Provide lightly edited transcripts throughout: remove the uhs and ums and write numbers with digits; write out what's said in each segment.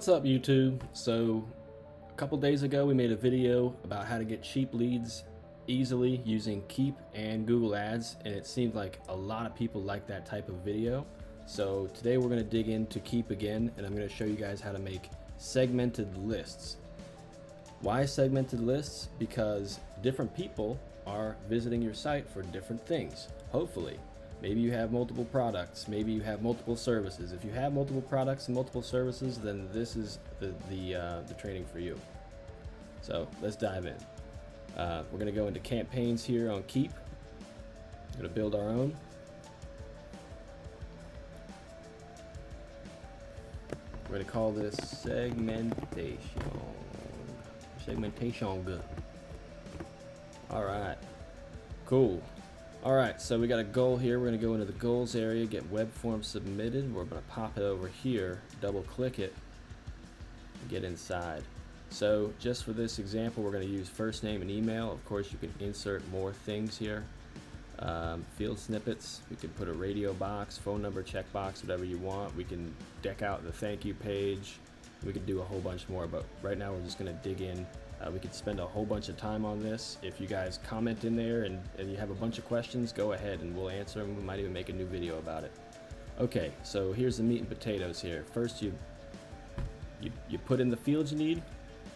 What's up, YouTube? So a couple days ago we made a video about how to get cheap leads easily using Keap and Google Ads, and it seemed like a lot of people like that type of video. So today we're going to dig into Keap again, and I'm going to show you guys how to make segmented lists. Why segmented lists? Because different people are visiting your site for different things, hopefully. Maybe you have multiple products, maybe you have multiple services. If you have multiple products and multiple services, then this is the training for you. So let's dive in. We're going to go into campaigns here on Keap. We're going to build our own. We're going to call this segmentation. All right, cool. All right, so we got a goal here. We're going to go into the goals area, get web form submitted. We're going to pop it over here, double click it, and get inside. So just for this example, we're going to use first name and email. Of course, you can insert more things here. Field snippets. We can put a radio box, phone number, checkbox, whatever you want. We can deck out the thank you page. We could do a whole bunch more, but right now we're just going to dig in. We could spend a whole bunch of time on this. If you guys comment in there and you have a bunch of questions, go ahead and we'll answer them. We might even make a new video about it. Okay, so here's the meat and potatoes here. First, you put in the fields you need.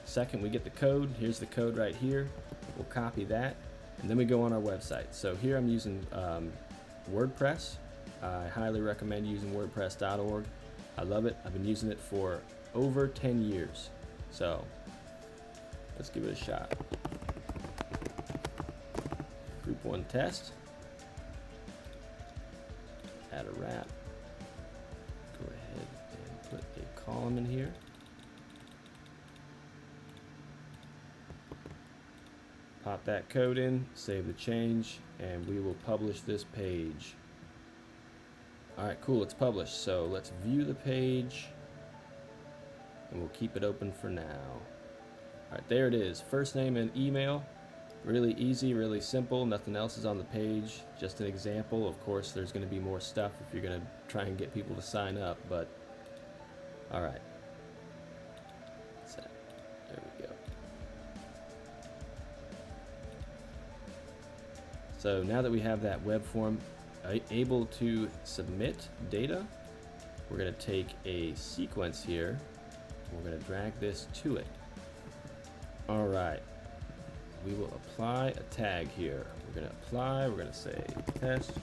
Second, we get the code. Here's the code right here. We'll copy that, and then we go on our website. So here I'm using WordPress. I highly recommend using WordPress.org. I love it. I've been using it for over 10 years. So let's give it a shot. Group 1 test. Add a wrap. Go ahead and put a column in here. Pop that code in, save the change, and we will publish this page. Alright, cool, it's published. So let's view the page, and we'll keep it open for now. Alright, there it is. First name and email. Really easy, really simple. Nothing else is on the page. Just an example. Of course, there's going to be more stuff if you're going to try and get people to sign up, but alright. There we go. So now that we have that web form able to submit data, we're going to take a sequence here. We're going to drag this to it. All right, we will apply a tag here. We're going to apply, we're going to say test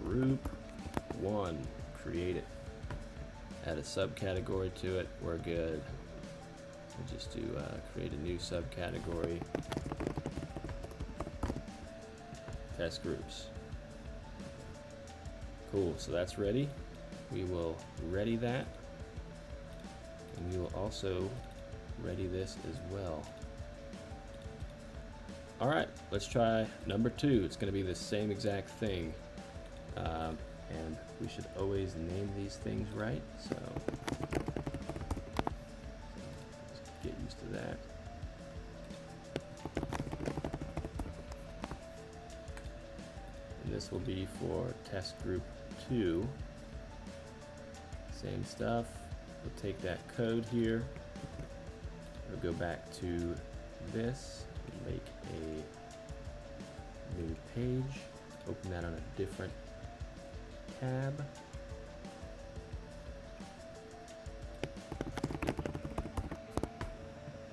group 1, create it. Add a subcategory to it, we're good. We'll just do create a new subcategory. Test groups. Cool, so that's ready. We will ready that. And we will also ready this as well. All right, let's try number 2. It's going to be the same exact thing. And we should always name these things right. So get used to that. And this will be for test group 2. Same stuff. We'll take that code here. We'll go back to this, make a new page, open that on a different tab.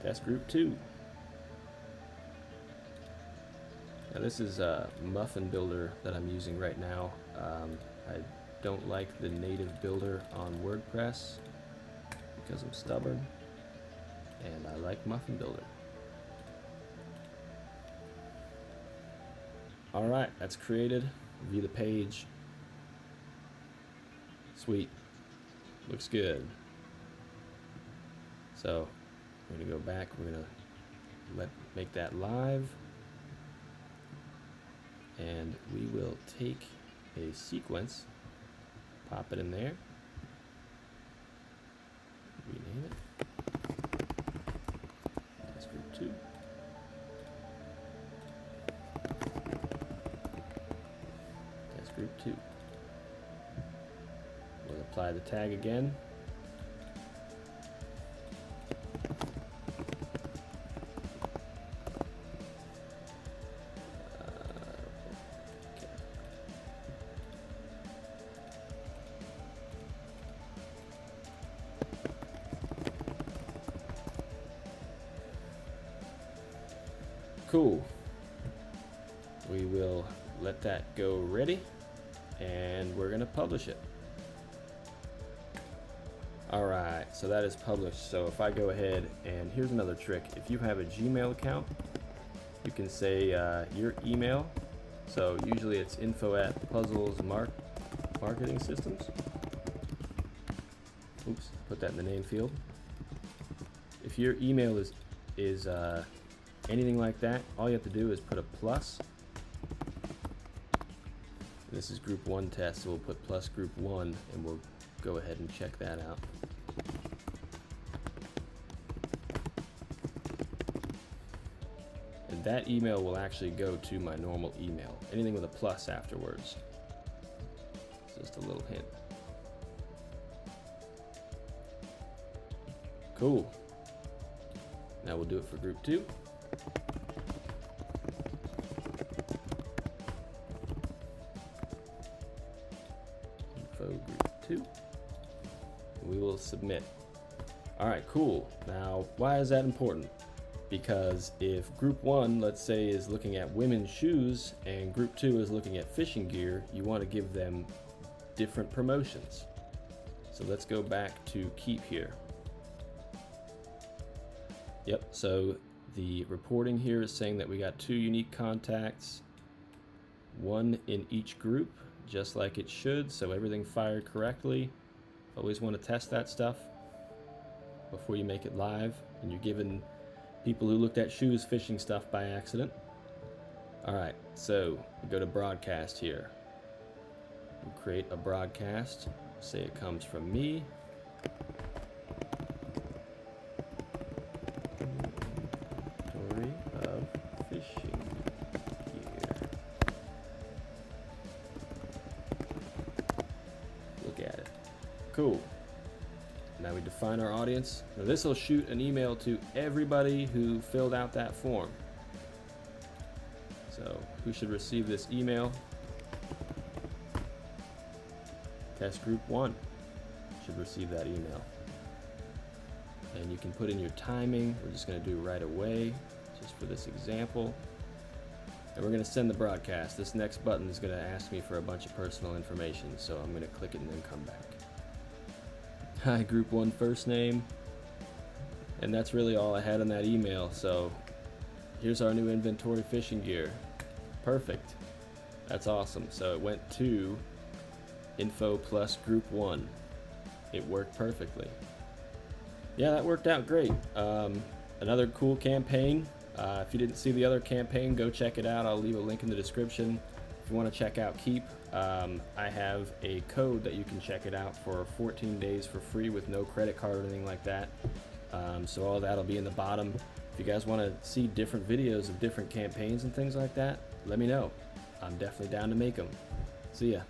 Test group 2. Now this is a muffin builder that I'm using right now. I don't like the native builder on WordPress because I'm stubborn, and I like Muffin Builder. All right, that's created. View the page. Sweet, looks good. So we're gonna go back. We're gonna make that live, and we will take a sequence, pop it in there, rename it, test group 2, test group 2. We'll apply the tag again, Cool. We will let that go ready, and we're gonna publish it. Alright, so that is published. So if I go ahead, and here's another trick. If you have a Gmail account, you can say your email. So usually it's info@puzzles marketing systems. Oops, put that in the name field. If your email is anything like that, all you have to do is put a plus. This is group 1 test, so we'll put plus group 1, and we'll go ahead and check that out. And that email will actually go to my normal email. Anything with a plus afterwards. Just a little hint. Cool. Now we'll do it for group 2. Info group 2. We will submit. Alright, cool. Now, why is that important? Because if group 1, let's say, is looking at women's shoes and group 2 is looking at fishing gear, you want to give them different promotions. So let's go back to Keap here. Yep, so the reporting here is saying that we got 2 unique contacts, 1 in each group, just like it should, so everything fired correctly. Always want to test that stuff before you make it live, and you're giving people who looked at shoes phishing stuff by accident. Alright, so we go to broadcast here. We'll create a broadcast, say it comes from me. Story of fishing gear. Look at it. Cool. Now we define our audience. Now this will shoot an email to everybody who filled out that form. So who should receive this email? Test group 1 should receive that email. And you can put in your timing. We're just going to do right away, just for this example. And we're going to send the broadcast. This next button is going to ask me for a bunch of personal information, so I'm going to click it and then come back. Hi, group 1 first name. And that's really all I had in that email. So here's our new inventory fishing gear. Perfect. That's awesome. So it went to info plus group 1. It worked perfectly. Yeah, that worked out great. Another cool campaign. If you didn't see the other campaign, go check it out. I'll leave a link in the description. If you want to check out Keap, I have a code that you can check it out for 14 days for free with no credit card or anything like that. So all that'll be in the bottom. If you guys want to see different videos of different campaigns and things like that, let me know. I'm definitely down to make them. See ya.